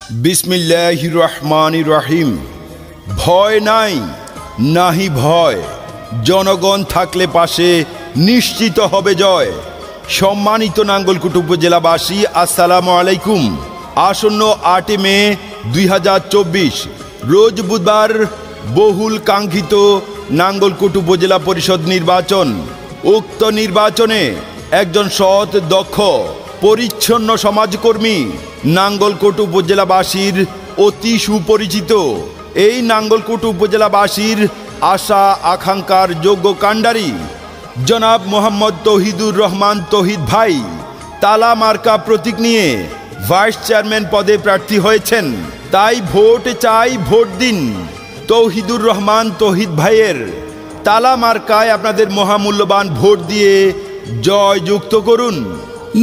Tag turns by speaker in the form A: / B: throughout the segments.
A: বিসমিল্লাহির রহমানির রহিম। ভয় নাই, নাহি ভয়, জনগণ থাকলে পাশে নিশ্চিত হবে জয়। সম্মানিত নাঙ্গলকোট উপজেলাবাসী, আসসালামু আলাইকুম। আসন্ন ৮ মে ২০২৪ রোজ বুধবার বহুল কাঙ্ক্ষিত নাঙ্গলকোট উপজেলা পরিষদ নির্বাচন। উক্ত নির্বাচনে একজন সৎ, দক্ষ, পরিচ্ছন্ন সমাজকর্মী, নাঙ্গলকোট উপজেলাবাসীর অতি সুপরিচিত, এই নাঙ্গলকোট উপজেলাবাসীর আশা আকাঙ্ক্ষার যোগ্য কাণ্ডারি জনাব মোহাম্মদ তৌহিদুর রহমান তৌহিদ ভাই তালা মার্কা প্রতীক নিয়ে ভাইস চেয়ারম্যান পদে প্রার্থী হয়েছেন। তাই ভোট চাই, ভোট দিন। তৌহিদুর রহমান তৌহিদ ভাইয়ের তালা মার্কায় আপনাদের মহামূল্যবান ভোট দিয়ে জয়যুক্ত করুন।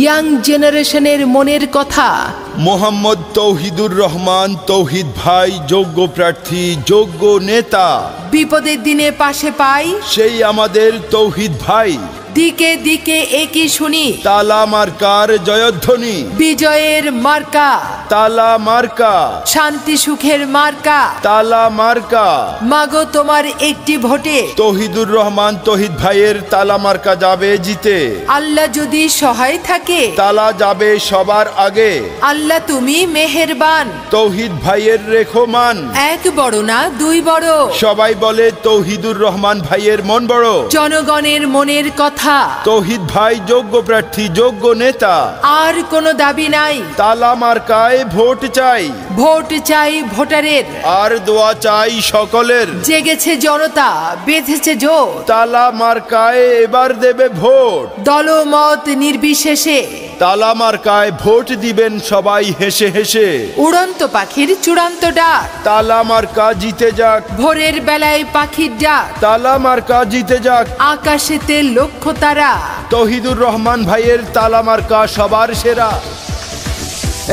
B: ইয়াং জেনারেশনের মনের কথা,
A: মোহাম্মদ তৌহিদুর রহমান তৌহিদ ভাই যোগ্য প্রার্থী, যোগ্য নেতা।
B: বিপদের দিনে পাশে পাই
A: সেই আমাদের তৌহিদ ভাই।
B: দিকে দিকে একই শুনি
A: তালা মার্কার জয়ধ্বনি।
B: বিজয়ের মার্কা
A: তালা মার্কা,
B: শান্তি সুখের মার্কা।
A: তালা মার্কা,
B: মাগো তোমার একটি ভোটে
A: তৌহিদুর রহমান তৌহিদ ভাইয়ের তালা মার্কা যাবে জিতে।
B: আল্লাহ যদি সহায় থাকে
A: তালা যাবে সবার আগে।
B: আল্লাহ তুমি মেহেরবান।
A: তৌহিদ ভাইয়ের রেখো মান।
B: এক বড় না দুই বড়,
A: সবাই বলে তৌহিদুর রহমান ভাইয়ের মন বড়।
B: জনগণের মনের কথা,
A: তৌহিদ ভাই যোগ্য প্রার্থী, যোগ্য নেতা।
B: আর কোনো দাবি নাই,
A: তালা মার্কায় ভোট চাই।
B: ভোট চাই ভোটারের,
A: আর দোয়া চাই সকলের।
B: জেগেছে জনতা, বেঁধেছে জোর,
A: তালা মার্কায় এবার দেবে ভোট।
B: দলমত নির্বিশেষে
A: তালা মার্কায় ভোট দিবেন সবাই হেসে হেসে।
B: উড়ন্ত পাখির চূড়ান্ত ডাক,
A: তালা মার্কা জিতে যাক।
B: ভোরের বেলায় পাখির ডাক,
A: তালা মার্কা জিতে যাক।
B: আকাশেতে লক্ষ্য তারা।
A: তৌহিদুর রহমান ভাইয়ের তালা মার্কা সবার সেরা।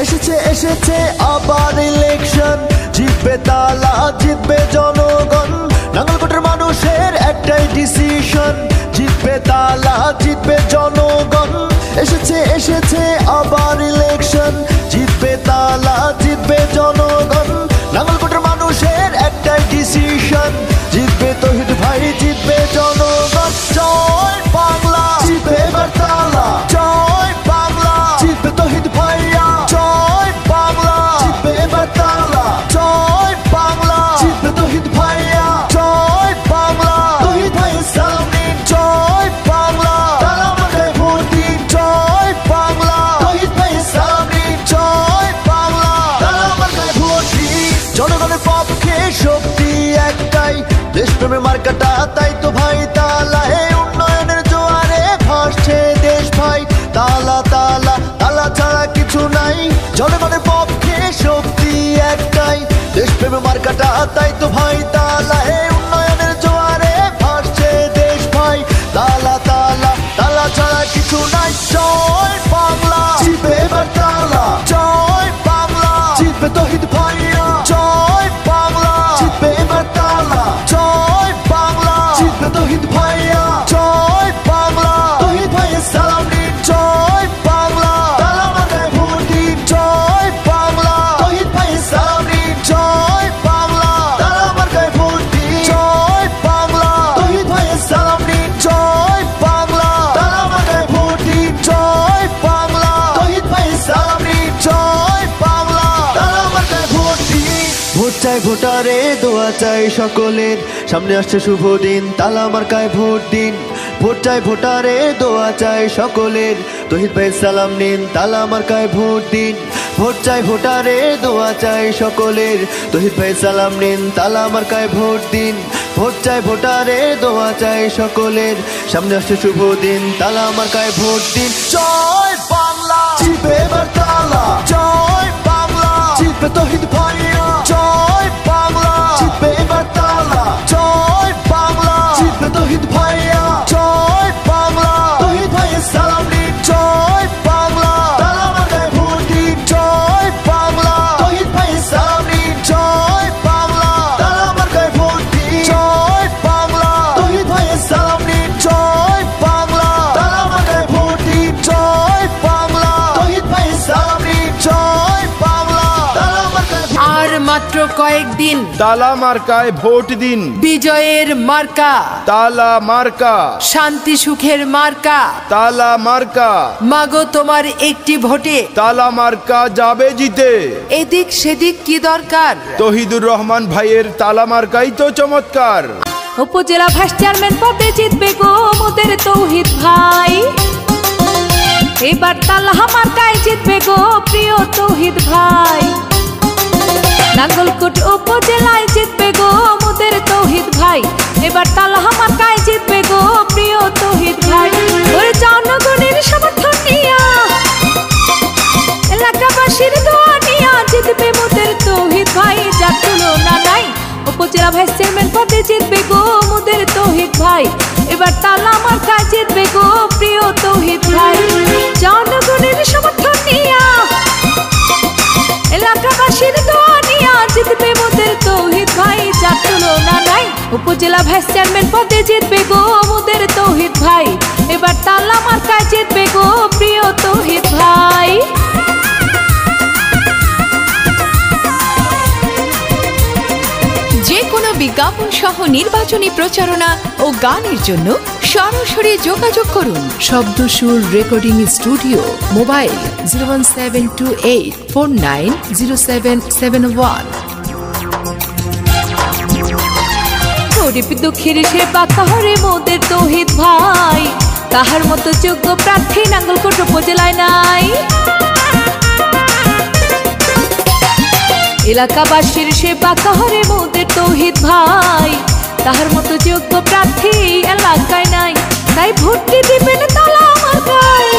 C: এসেছে এসেছে আবার ইলেকশন, জিতবে তালা, জিতবে জনগণ। নাঙ্গলকোটের মানুষের একটাই ডিসিশন, জিতবে তালা, জিতবে জনগণ। এসেছে এসেছে আবার ইলেকশন, জিতবে তালা, জিতবে জনগণ। নাঙ্গলকোটের মানুষের একটাই ডিসিশন, জিতবে তৌহিদ ভাই, জিতবে জনগণ। জয় বাংলা, জিতবে এবার তালা। জয় বাংলা, জিতবে তৌহিদ ভাইয়া। জয় বাংলা, জিতবে এবার তালা। জয় বাংলা, জিতবে তৌহিদ ভাইয়া। জয় বাংলা, তৌহিদ ভাই সামনে। জয় বাংলা, তালা মার্কায় ভোট দিন। জয় বাংলা, তৌহিদ ভাই সামনে। জয় বাংলা, তালা মার্কায় ভোট দিন। জনগণের পক্ষে শক্তি একটাই, দেশপ্রেমের মার্কাটা, তাই তো ভাই তালা। হে উন্নয়নের জোয়ারে ভাসছে দেশ ভাই। তালা তালা তালা ছাড়া কিছু নাই, জনগণের পক্ষে শক্তি একটাই, দেশপ্রেমের মার্কাটা, তাই তো ভাই তালা। হে উন্নয়নের জোয়ারে ভাসছে দেশ ভাই। তালা তালা তালা ছাড়া কিছু নাই। জয় বাংলা, জিতবে এবার তালা। জয় বাংলা, জিতবে তৌহিদ ভাইয়া। জয় বাংলা, জিতবে এবার তালা। জয় বাংলা, জিতবে তৌহিদ ভাইয়া। জয় বাংলা, তৌহিদ ভাইয়ের সালাম নিন। জয় বাংলা, তালা মার্কায় ভোট দিন। জয় বাংলা, তৌহিদ ভাইয়ের সালাম নিন। জয় বাংলা, তালা মার্কায় ভোট দিন। জয় বাংলা, তৌহিদ ভাইয়ের সালাম নিন। জয় বাংলা, তালা মার্কায় ভোট দিন। জয় বাংলা, তৌহিদ ভাইয়ের সালাম নিন। জয় বাংলা, তালা মার্কায় ভোট দিন। ভোট চাই ভোটারে, দোয়া চাই সকলের, সামনে আসছে শুভ দিন, তালা মার্কায় ভোট দিন। ভোট চাই ভোটারে, দোয়া চাই সকলের, তৌহিদ ভাই সালাম নিন, তালা মার্কায় ভোট দিন। ভোট চাই ভোটারে, দোয়া চাই সকলের, তৌহিদ ভাই সালাম নিন, তালা মার্কায় ভোট দিন। ভোট চাই ভোটারে, দোয়া চাই সকলের, সামনে আসছে শুভ দিন, তালা মার্কায় ভোট দিন। জয় বাংলা, জিতবে এবার তালা। জয় বাংলা, জিতবে তৌহিদ ভাইয়া। জয় বাংলা, জিতবে এবার তালা। জয় বাংলা, জিতবে তৌহিদ ভাইয়া। জয় বাংলা, তৌহিদ ভাইয়ের সালাম নিন। জয় বাংলা, তালা মার্কায় ভোট দিন। জয় বাংলা, তৌহিদ ভাইয়ের সালাম নিন। জয় বাংলা, তালা মার্কায় ভোট দিন। জয় বাংলা, তৌহিদ ভাইয়ের সালাম নিন। জয় বাংলা, তালা মার্কায় ভোট দিন। জয় বাংলা, তৌহিদ ভাইয়ের সালাম নিন। জয়
B: আর মাত্র কয়েকদিন,
A: তালা মার্কায় ভোট দিন।
B: বিজয়ের মার্কা
A: তালা মার্কা,
B: শান্তি সুখের মার্কা।
A: তালা মার্কা,
B: মাগো তোমার একটি ভোটে
A: তালা মার্কা যাবে জিতে।
B: এদিক সেদিক কি দরকার,
A: তৌহিদুর রহমান ভাইয়ের তালা মার্কাই তো চমৎকার।
D: উপজেলা ভাইস চেয়ারম্যান পদে জিতবে গো মোদের তৌহিদ ভাই, এবার তালা মার্কায় জিতবে গো প্রিয় তৌহিদ ভাই। নাঙ্গলকোট উপজেলায় জিতবে গো মোদের তৌহিদ ভাই, এবার তালা মার্কায় জিতবে গো প্রিয় তৌহিদ ভাই। ওরে জনগণের সমর্থন নিয়া, এলাকাবাসীর দোয়া নিয়া জিতবে মোদের তৌহিদ ভাই, যার তুলনা নাই। উপজেলা ভাইস চেয়ারম্যান পদে জিতবে গো মোদের তৌহিদ ভাই, এবার তালা মার্কায় জিতবে গো প্রিয় তৌহিদ ভাই। জনগণের সমর্থন নিয়া, এলাকাবাসীর দোয়া নিয়া জিতবে মোদের তৌহিদ ভাই, যার তুলনা নাই। উপজেলা ভাইস চেয়ারম্যান পদে জিতবে গো মোদের তৌহিদ ভাই, এবার তালা মার্কায় জিতবে গো প্রিয় তৌহিদ ভাই।
E: যে কোনো বিজ্ঞাপন সহ নির্বাচনী প্রচারণা ও গানের জন্য সরাসরি যোগাযোগ করুন।
B: শব্দ সুর রেকর্ডিং স্টুডিও, মোবাইল 01728490771।
D: গরিব দুঃখের সেবা করে মোদের তৌহিদ ভাই, তাহার মতো যোগ্য প্রার্থী নাঙ্গলকোট উপজেলায় নাই। এলাকাবাসীর সেবা করে মোদের তৌহিদ ভাই, তাহার মতো যোগ্য প্রার্থী এলাকায় নাই। তাই ভোটটি দিবেন তালা মার্কায়,